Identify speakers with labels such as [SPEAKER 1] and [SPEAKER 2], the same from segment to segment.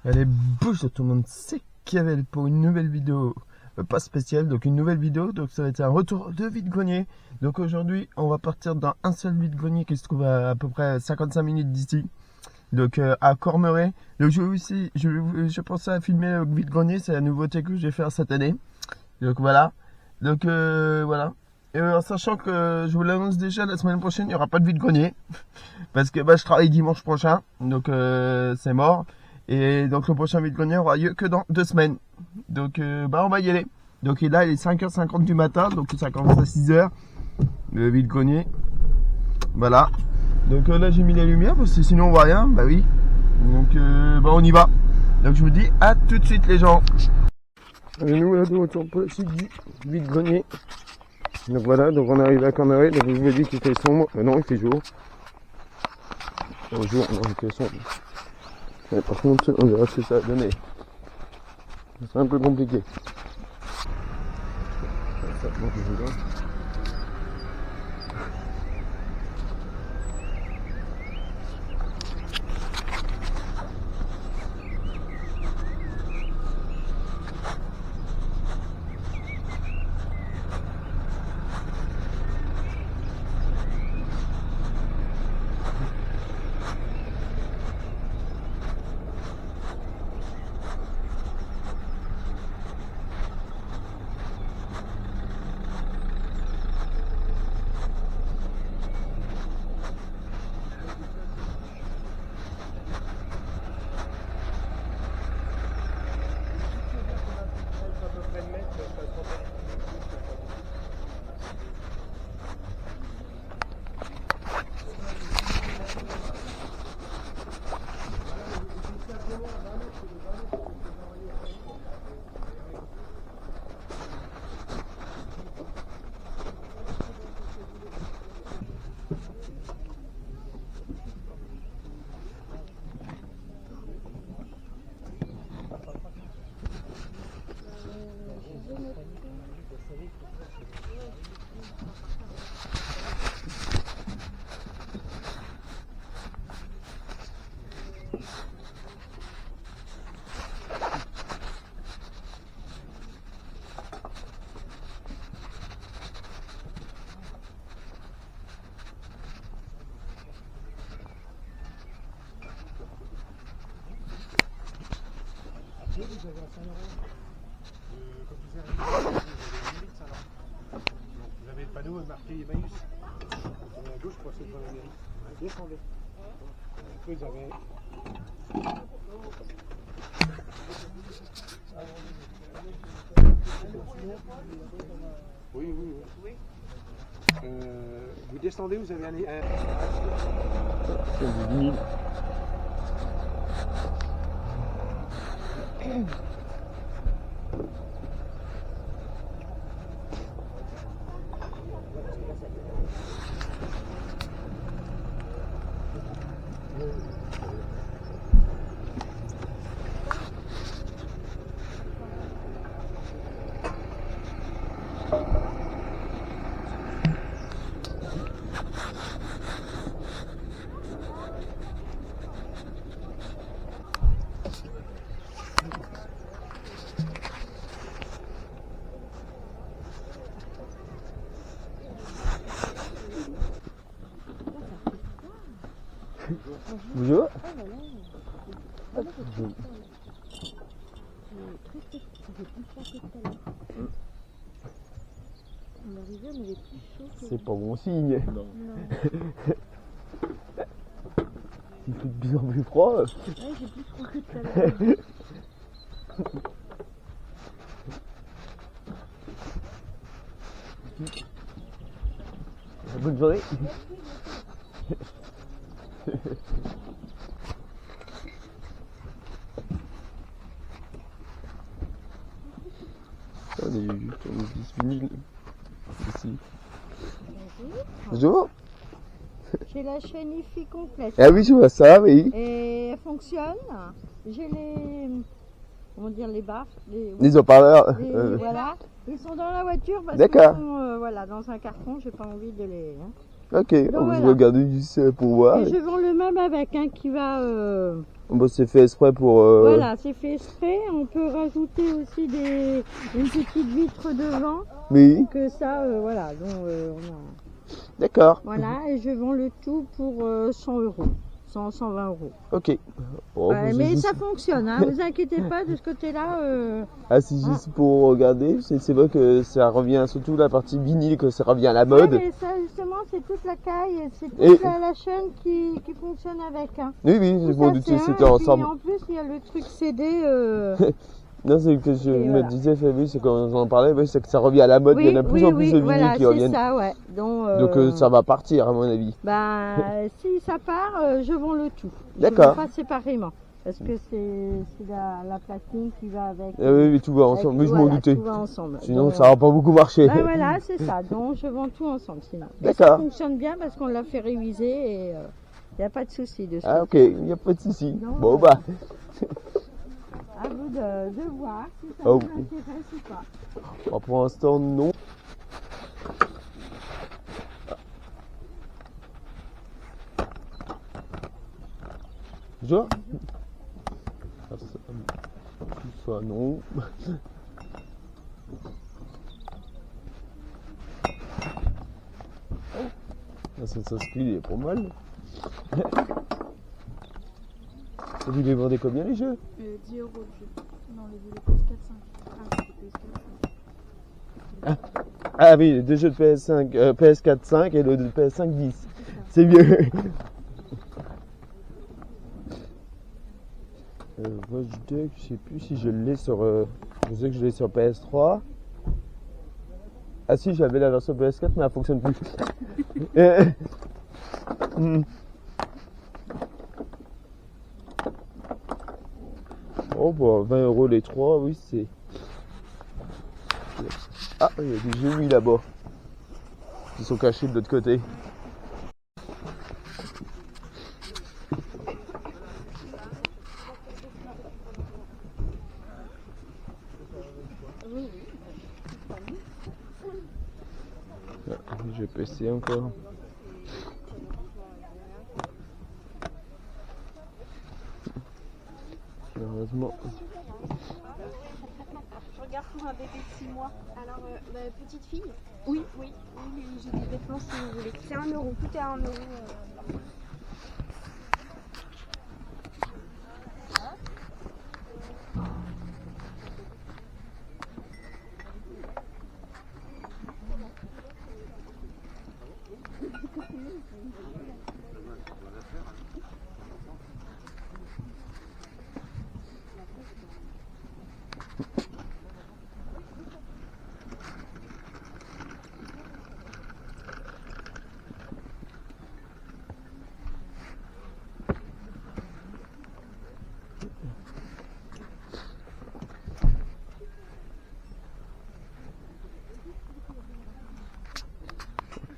[SPEAKER 1] Allez, bonjour tout le monde, c'est Kavel pour une nouvelle vidéo, pas spéciale, donc une nouvelle vidéo, donc ça va être un retour de vide-grenier. Donc aujourd'hui, on va partir dans un seul vide-grenier qui se trouve à peu près 55 minutes d'ici, donc à Cormeray. Donc je pensais à filmer le vide-grenier, c'est la nouveauté que je vais faire cette année. Donc voilà, voilà. Et en sachant que je vous l'annonce déjà, la semaine prochaine, il n'y aura pas de vide-grenier, parce que je travaille dimanche prochain, donc c'est mort. Et donc le prochain vide-grenier aura lieu que dans 2 semaines. Donc on va y aller. Donc là il est 5h50 du matin, donc ça commence à 6h. Le vide-grenier. Voilà. Donc là j'ai mis les lumières parce que sinon on voit rien. Bah oui. Donc on y va. Donc je vous dis à tout de suite les gens. Et nous là de retour pour le site du vide-grenier. Donc voilà, donc on arrive à Cormeray. Donc je vous ai dit qu'il fait sombre. Non, il fait jour. Au jour, non, il fait sombre. Mais par contre, on verra ce que ça a donné. C'est un peu compliqué. Ça, bon, je vois.
[SPEAKER 2] Vous avez à Saint-Laurent, quand vous arrivez, vous avez limite Saint-Laurent. Vous avez le panneau marqué Emmaüs. Vous tournez à gauche pour passer devant la mairie. Descendez. Après, vous avez. Oui, oui, oui. Vous descendez, vous avez un...
[SPEAKER 1] C'est 10 000. Bonjour. C'est pas bon signe. Non. Il fait de plus en plus froid.
[SPEAKER 3] Ouais, j'ai plus froid que tout à l'heure.
[SPEAKER 1] Bonne journée. On est disponible ici. Bonjour.
[SPEAKER 3] J'ai la chaîne IFI complète.
[SPEAKER 1] Ah oui, je vois ça, oui.
[SPEAKER 3] Et elle fonctionne. J'ai les... Comment dire, les baffes.
[SPEAKER 1] Les haut-parleurs.
[SPEAKER 3] Voilà. Ils sont dans la voiture parce
[SPEAKER 1] D'accord.
[SPEAKER 3] qu'ils sont voilà, dans un carton. J'ai pas envie de les...
[SPEAKER 1] Ok, on va regarder juste pour voir.
[SPEAKER 3] Et je vends le même avec qui va
[SPEAKER 1] Bon, c'est fait exprès pour...
[SPEAKER 3] Voilà, c'est fait exprès. On peut rajouter aussi une petite vitre devant.
[SPEAKER 1] Oui,
[SPEAKER 3] Que ça, voilà. Donc, on a...
[SPEAKER 1] d'accord.
[SPEAKER 3] Voilà, et je vends le tout pour 100 €. 120 €.
[SPEAKER 1] Ok. Bon,
[SPEAKER 3] Ouais,
[SPEAKER 1] c'est
[SPEAKER 3] mais
[SPEAKER 1] juste-
[SPEAKER 3] ça fonctionne, hein, vous inquiétez pas de ce côté-là.
[SPEAKER 1] Ah, c'est juste pour regarder. C'est vrai que ça revient, surtout la partie vinyle, que ça revient à la mode.
[SPEAKER 3] Ouais, mais ça, justement, c'est toute la caille, c'est toute
[SPEAKER 1] Et-
[SPEAKER 3] la chaîne qui fonctionne avec. Hein.
[SPEAKER 1] Oui, oui,
[SPEAKER 3] Tout
[SPEAKER 1] je m'en
[SPEAKER 3] ça,
[SPEAKER 1] doutais,
[SPEAKER 3] c'est
[SPEAKER 1] c'était
[SPEAKER 3] un, et
[SPEAKER 1] ensemble.
[SPEAKER 3] puis, en plus, il y a le truc CD.
[SPEAKER 1] Non, c'est que je
[SPEAKER 3] Et
[SPEAKER 1] me
[SPEAKER 3] voilà.
[SPEAKER 1] disais, Fabius, c'est quand j'en parlais, oui, c'est que ça revient à la mode. Il y en a de plus en plus de vinyles
[SPEAKER 3] voilà,
[SPEAKER 1] qui
[SPEAKER 3] c'est
[SPEAKER 1] reviennent.
[SPEAKER 3] ça, ouais. Donc,
[SPEAKER 1] Donc ça va partir, à mon avis.
[SPEAKER 3] bah, si ça part, je vends le tout.
[SPEAKER 1] D'accord.
[SPEAKER 3] Je vends pas séparément. Parce que c'est la platine qui va avec.
[SPEAKER 1] Ah oui, oui, tout va
[SPEAKER 3] avec-
[SPEAKER 1] ensemble. Oui, je m'en
[SPEAKER 3] voilà,
[SPEAKER 1] doutais.
[SPEAKER 3] tout va ensemble.
[SPEAKER 1] Sinon,
[SPEAKER 3] Donc,
[SPEAKER 1] ça va pas beaucoup marcher.
[SPEAKER 3] bah voilà, c'est ça. Donc je vends tout ensemble sinon. Et ça
[SPEAKER 1] D'accord.
[SPEAKER 3] fonctionne bien parce qu'on l'a fait réviser et il n'y a pas de souci de ce
[SPEAKER 1] Ah, ok,
[SPEAKER 3] côté.
[SPEAKER 1] il n'y a pas de souci.
[SPEAKER 3] Non,
[SPEAKER 1] Bon, bah.
[SPEAKER 3] À vous de voir si ça
[SPEAKER 1] Oh.
[SPEAKER 3] vous intéresse ou pas.
[SPEAKER 1] Bon, pour l'instant, non. Bonjour. Ah, ça, non. Ah, ça s'inscrit, il est pas mal. Et vous les vendez combien les jeux?
[SPEAKER 4] 10 € le jeu. Non, le PS4 5. Ah, c'est le PS4 5.
[SPEAKER 1] Ah oui, les deux jeux de PS5, PS4 5 et le de PS5 10. C'est mieux. Watch Dogs, je sais plus si je l'ai sur... je sais que je l'ai sur PS3. Ah si, j'avais la version PS4 mais elle fonctionne plus. Oh bah 20 € les trois, oui c'est... Ah, il y a des jeux oui là-bas. Qui sont cachés de l'autre côté. Ah, je vais PC encore. Heureusement.
[SPEAKER 4] Je regarde pour un bébé de 6 mois. Alors, petite fille? Oui, j'ai des vêtements si vous voulez. C'est 1 €, tout est à 1 €.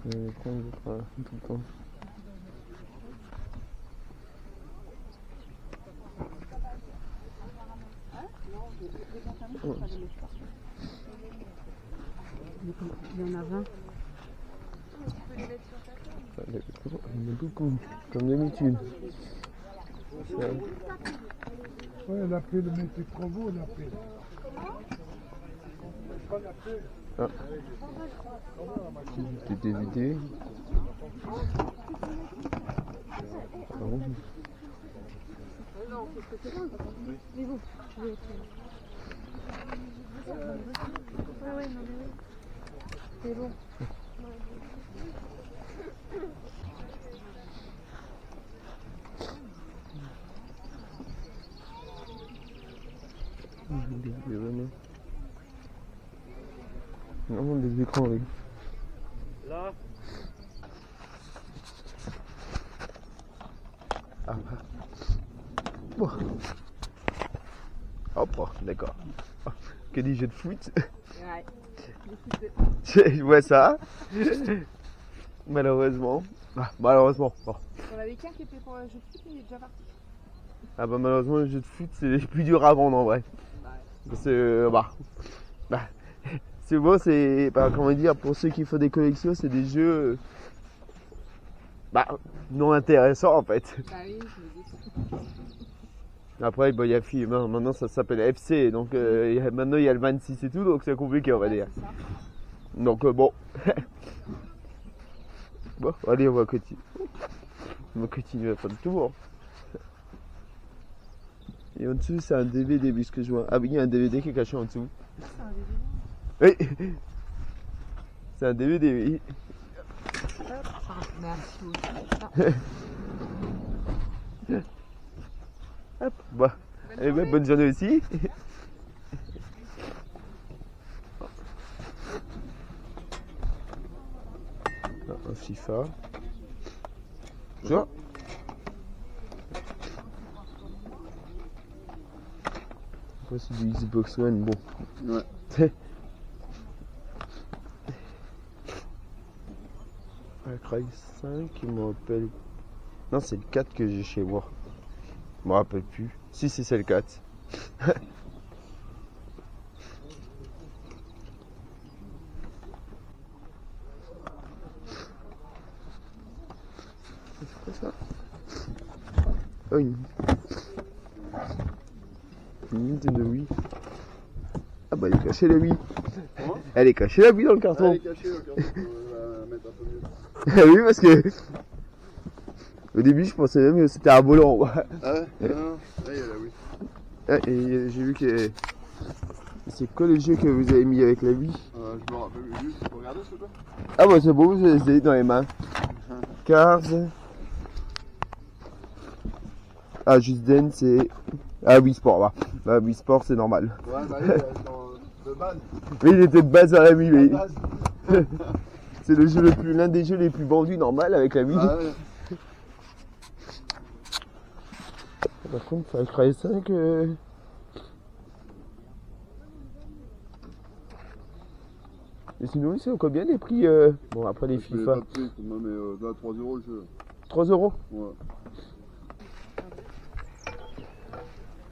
[SPEAKER 1] Je vais prendre tout le temps.
[SPEAKER 4] Il y en a 20.
[SPEAKER 1] Il y en a beaucoup, comme d'habitude.
[SPEAKER 2] Ouais, elle a pris le mec est trop beau, elle a pris.
[SPEAKER 1] Ah. Des DVD. Ah bon.
[SPEAKER 4] Mais bon, je vais être... Ouais, non, mais oui. C'est bon.
[SPEAKER 1] Non, des écrans avec.
[SPEAKER 2] Là,
[SPEAKER 1] Ah. Bon. Hop, d'accord. Que dit jeu de foot?
[SPEAKER 4] Ouais.
[SPEAKER 1] Je vois ça. Malheureusement. Ah, malheureusement. Bon.
[SPEAKER 4] On avait qu'un qui était pour le jeu de foot, mais il est déjà parti.
[SPEAKER 1] Ah bah malheureusement le jeu de foot c'est plus dur à vendre en vrai. C'est c'est bon, c'est comment dire, pour ceux qui font des collections, c'est des jeux non intéressants en fait.
[SPEAKER 4] Bah oui, je me dis.
[SPEAKER 1] Après, bon, il y a FIFA, maintenant ça s'appelle FC, donc maintenant il y a le 26 et tout, donc c'est compliqué, on va dire.
[SPEAKER 4] C'est ça.
[SPEAKER 1] Donc bon. Bon, allez, on va continuer. On va continuer à faire le tour. Et en dessous, c'est un DVD, vu ce que je vois. Ah oui, il y a un DVD qui est caché en dessous. Oui. C'est un DVD, oui.
[SPEAKER 3] Merci aussi.
[SPEAKER 1] Hop, bah. Eh ben, bonne journée aussi. Un FIFA. Bonjour. Après, c'est du Xbox One, bon.
[SPEAKER 2] Ouais.
[SPEAKER 1] Cry 5, il me rappelle. Non, c'est le 4 que j'ai chez moi. Je me rappelle plus. Si, c'est le 4. C'est quoi ça? Oh, une Nintendo Wii. Ah bah, elle est cachée la Wii.
[SPEAKER 2] Comment?
[SPEAKER 1] Elle est cachée la Wii dans le carton.
[SPEAKER 2] Elle est cachée, le carton, on va la mettre un peu mieux.
[SPEAKER 1] Oui, parce que au début, je pensais même que c'était un volant.
[SPEAKER 2] Ah ouais? Non, là, il y a la Wii.
[SPEAKER 1] Ah, et j'ai vu que c'est quoi le jeu que vous avez mis avec la Wii?
[SPEAKER 2] Je me rappelle juste, tu peux regarder s'il te plaît?
[SPEAKER 1] Ah bah c'est beau, je les ai dans les mains. Cars. Ah, Just Dance et... Ah, Wii Sport, va. Bah, Wii Sport, c'est normal.
[SPEAKER 2] Ouais, bah oui, de base.
[SPEAKER 1] Oui, il était de base à la Wii,
[SPEAKER 2] De
[SPEAKER 1] oui.
[SPEAKER 2] base.
[SPEAKER 1] C'est le jeu l'un des jeux les plus vendus normal avec la Wii.
[SPEAKER 2] Ah ouais.
[SPEAKER 1] Par contre, Far Cry 5... Et sinon, c'est combien les prix Bon, après les
[SPEAKER 2] Je connais
[SPEAKER 1] FIFA.
[SPEAKER 2] pas de prix, non mais là, 3 € le jeu.
[SPEAKER 1] 3 €.
[SPEAKER 2] Ouais.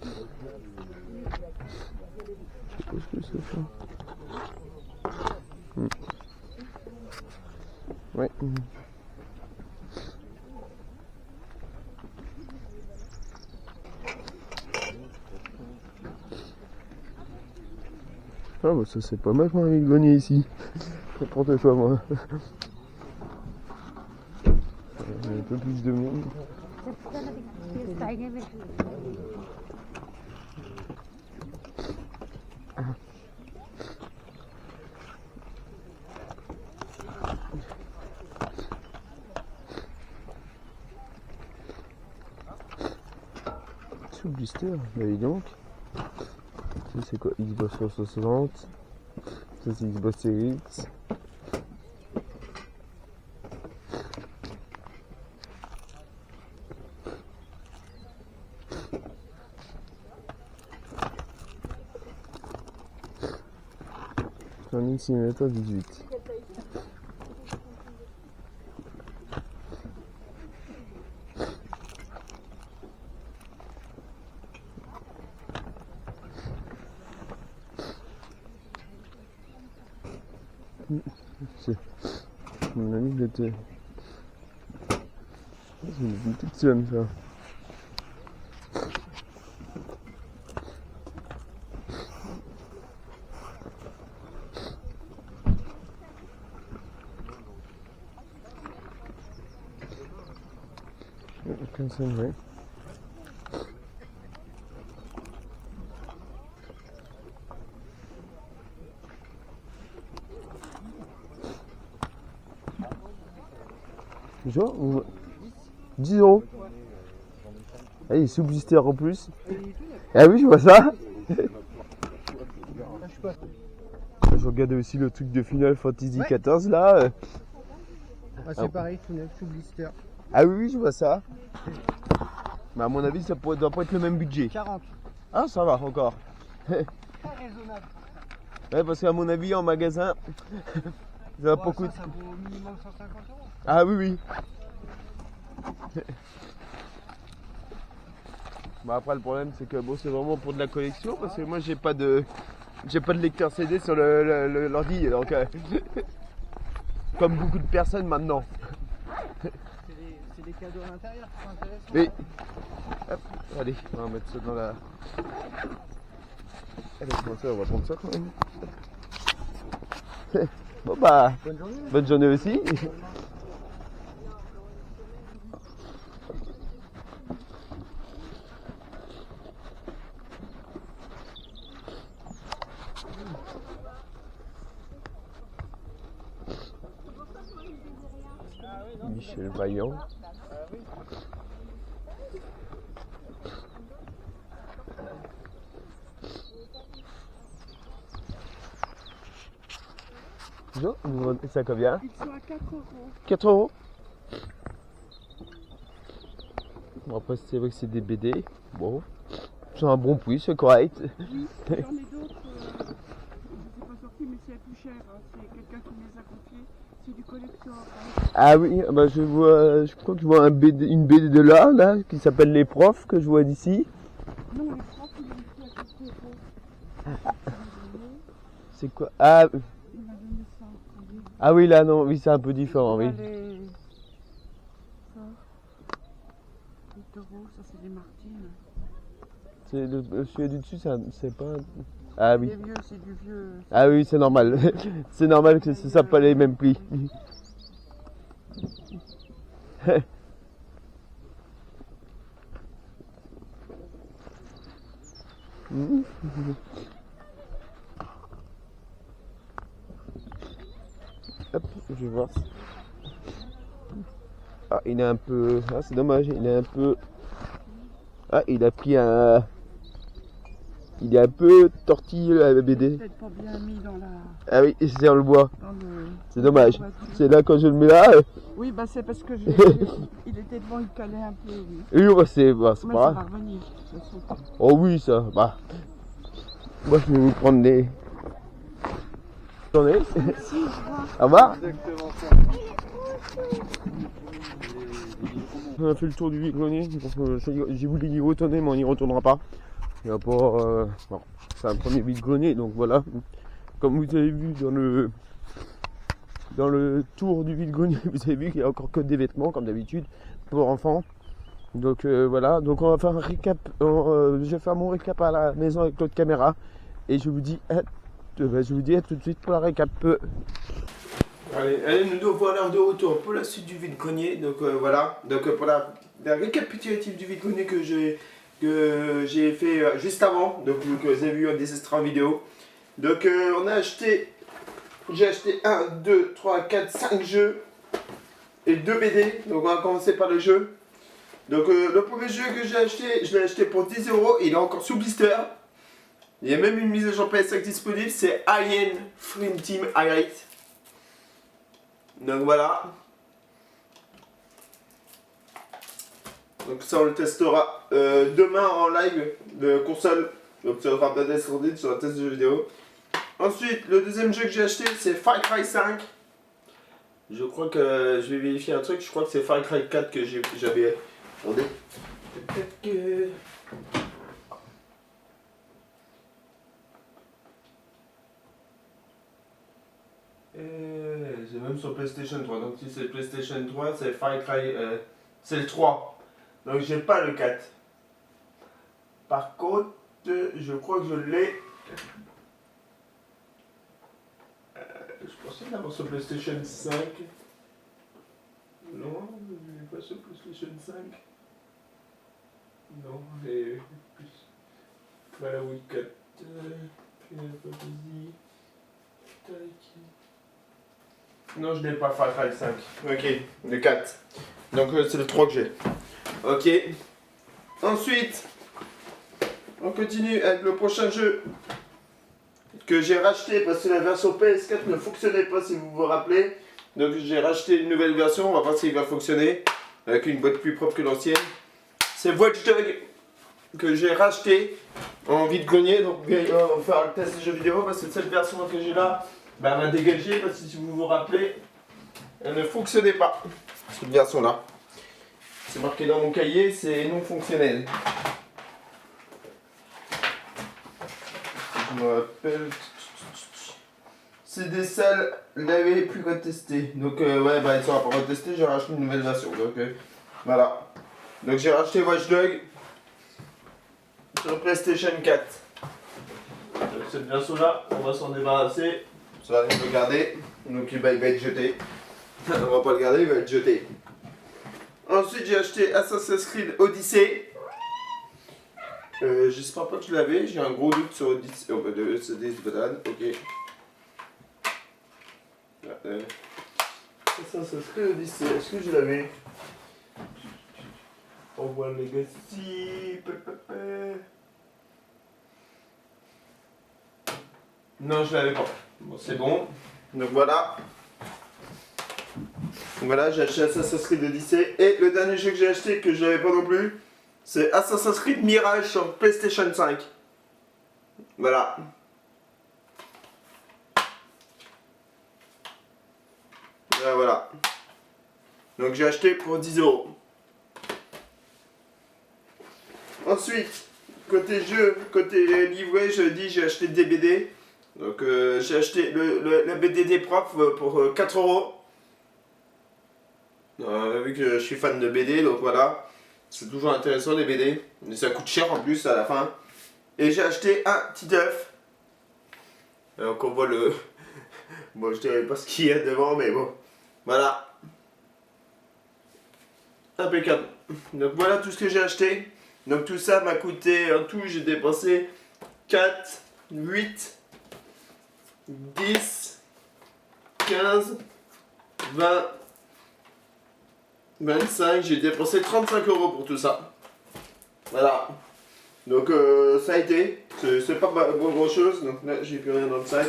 [SPEAKER 1] Je sais pas ce que c'est ça. Ouais. Ah bah ça c'est pas mal pour un grenier ici. N'importe quoi moi. Il y a un peu plus de monde. Sous blister, bah dis donc. Ça c'est quoi? Xbox 360. Ça c'est Xbox Series X. Running Simulator 18. C'est mon ami il était. C'est une petite somme ça. Aucun somme, ouais. Genre 10 €. Ah, il est sous blister en plus. Ah oui, je vois ça. Je regardais aussi le truc de Final Fantasy XIV là.
[SPEAKER 5] Ah, c'est pareil, tout neuf, sous blister.
[SPEAKER 1] Ah oui, je vois ça. Mais à mon avis, ça doit pas être le même budget.
[SPEAKER 5] 40.
[SPEAKER 1] Ah, ça va encore.
[SPEAKER 5] Très raisonnable.
[SPEAKER 1] Ouais, parce qu'à mon avis, en magasin, ça va pas coûter.
[SPEAKER 5] Ça vaut au minimum 150 €.
[SPEAKER 1] Ah oui, oui. Bah après le problème c'est que bon c'est vraiment pour de la collection parce que moi j'ai pas de lecteur CD sur l'ordi donc comme beaucoup de personnes maintenant.
[SPEAKER 5] C'est des cadeaux à l'intérieur qui sont intéressants.
[SPEAKER 1] Oui. Hop, allez, on va mettre ça dans la... Allez, comment ça, on va prendre ça quand même. Bon bah, bonne journée aussi. Michel Vaillant. Bonjour, vous vendez ça combien?
[SPEAKER 3] Ils sont à 4 €.
[SPEAKER 1] 4 €. Bon, après, c'est vrai que c'est des BD. Bon, c'est un bon prix, c'est correct.
[SPEAKER 3] Oui, j'en ai d'autres. Je ne sais pas sorti, mais c'est plus cher. Hein. C'est quelqu'un qui me les a confiés. C'est du collector. Hein.
[SPEAKER 1] Ah oui, bah je crois que je vois une BD de là, qui s'appelle Les Profs, que je vois d'ici.
[SPEAKER 3] Non, les profs, ils l'ont pris à 4 €.
[SPEAKER 1] C'est quoi? Ah,
[SPEAKER 3] Il m'a donné ça.
[SPEAKER 1] ah oui, là, non, oui, c'est un peu différent, oui.
[SPEAKER 3] Allez. Ça. 8 €, ça c'est des Martines.
[SPEAKER 1] C'est celui du dessus, c'est pas... Ah oui.
[SPEAKER 3] C'est vieux, c'est du vieux.
[SPEAKER 1] Ah oui, c'est normal. C'est normal que ce soit pas les mêmes prix. Hop, je vais voir. Ah, il est un peu... Ah, c'est dommage, il est un peu... Ah, il a pris un... Il est un peu tortillé la BD.
[SPEAKER 3] Peut-être pas bien mis dans la...
[SPEAKER 1] Ah oui, c'est on le voit.
[SPEAKER 3] Dans le...
[SPEAKER 1] C'est dommage. C'est là quand je le mets là.
[SPEAKER 3] Oui, bah c'est parce que il était devant, il calait un peu, oui.
[SPEAKER 1] Oui, bah, c'est
[SPEAKER 3] Mais
[SPEAKER 1] pas
[SPEAKER 3] ça
[SPEAKER 1] grave.
[SPEAKER 3] va revenir, de toute façon.
[SPEAKER 1] Oh oui, ça, bah. Moi, je vais vous prendre des... Journée.
[SPEAKER 3] Merci,
[SPEAKER 1] Au
[SPEAKER 3] au revoir.
[SPEAKER 1] revoir.
[SPEAKER 2] Exactement ça.
[SPEAKER 1] On a fait le tour du vide-grenier. J'ai voulu y retourner, mais on n'y retournera pas. Il y a pas... bon, c'est un premier vide-grenier, donc voilà. Comme vous avez vu dans le tour du vide-grenier, vous avez vu qu'il n'y a encore que des vêtements, comme d'habitude, pour enfants. Donc voilà, donc on va faire un récap. Je vais faire mon récap à la maison avec l'autre caméra. Et je vous dis à tout de suite pour la récap. Allez, nous voilà de retour pour la suite du vide-grenier. Donc voilà, donc pour la récapitulative du vide-grenier que j'ai fait juste avant. Donc que vous avez vu des extraits en vidéo. Donc j'ai acheté 1, 2, 3, 4, 5 jeux et 2 BD. Donc on va commencer par le jeu. Donc le premier jeu que j'ai acheté, je l'ai acheté pour 10 €. Il est encore sous blister. Il y a même une mise à jour PS5 disponible. C'est Alien Dream Team Highlight. Donc voilà. Donc ça on le testera demain en live de console. Donc ça sera pas descendu sur la test de jeu vidéo. Ensuite, le deuxième jeu que j'ai acheté, c'est Far Cry 5. Je crois que je vais vérifier un truc. Je crois que c'est Far Cry 4 que j'avais. Attendez. Peut-être que. C'est même sur PlayStation 3. Donc si c'est PlayStation 3, c'est Far Cry. C'est le 3. Donc j'ai pas le 4. Par contre, je crois que je l'ai. Je pensais l'avoir sur PlayStation 5. Non, je l'ai pas sur PlayStation 5. Non, et plus. Fallout 4. Final Fantasy. Tac. Non, je n'ai pas Far Cry 5. Ok, le 4. Donc c'est le 3 que j'ai. Ok. Ensuite, on continue avec le prochain jeu que j'ai racheté parce que la version PS4 ne fonctionnait pas si vous vous rappelez. Donc j'ai racheté une nouvelle version, on va voir s'il va fonctionner avec une boîte plus propre que l'ancienne. C'est Watch Dogs que j'ai racheté en vide-grenier. Donc on va faire le test de jeu vidéo parce que cette version que j'ai là, elle m'a dégagé parce que si vous vous rappelez, elle ne fonctionnait pas. Cette version là. C'est marqué dans mon cahier, c'est non fonctionnel. Je me rappelle. C'est des salles, l'avait plus retesté. Donc ouais, bah ils sont pas retestés, j'ai racheté une nouvelle version. Donc voilà. Donc j'ai racheté Watch Dogs sur PlayStation 4. Donc cette version-là, on va s'en débarrasser. Ça va le garder. Donc il va être jeté. On va pas le garder, il va être jeté. Ensuite, j'ai acheté Assassin's Creed Odyssey. J'espère pas que je l'avais, j'ai un gros doute sur Odyssey. Oh, c'est des bananes, ok. Assassin's Creed Odyssey, est-ce que je l'avais? On voit le Legacy. Non, je l'avais pas. Bon, c'est bon. Donc voilà. Voilà, j'ai acheté Assassin's Creed Odyssey. Et le dernier jeu que j'ai acheté, que je n'avais pas non plus, c'est Assassin's Creed Mirage sur PlayStation 5. Voilà. Voilà. Donc j'ai acheté pour 10 €. Ensuite, côté jeu, côté livret, je dis j'ai acheté des BD. Donc j'ai acheté la BD des profs pour 4 €. Vu que je suis fan de BD, donc voilà. C'est toujours intéressant les BD. Mais ça coûte cher en plus à la fin. Et j'ai acheté un petit œuf. Donc on voit le... Bon, je dirais pas ce qu'il y a devant, mais bon. Voilà. Impeccable. Donc voilà tout ce que j'ai acheté. Donc tout ça m'a coûté, en tout j'ai dépensé 4, 8, 10, 15, 20, 25, j'ai dépensé 35 € pour tout ça. Voilà. Donc ça a été, c'est pas grand chose, donc là j'ai plus rien dans le sac.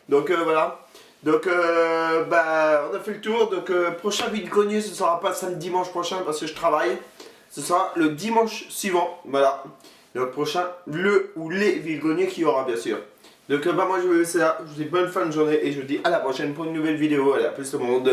[SPEAKER 1] Donc voilà. Donc bah on a fait le tour, donc prochain vide-grenier ce sera pas samedi dimanche prochain parce que je travaille. Ce sera le dimanche suivant, voilà. Donc prochain, le ou les vide-greniers qu'il y aura bien sûr. Donc bah moi je vais vous laisser là, je vous dis bonne fin de journée et je vous dis à la prochaine pour une nouvelle vidéo. Allez, à plus tout le monde.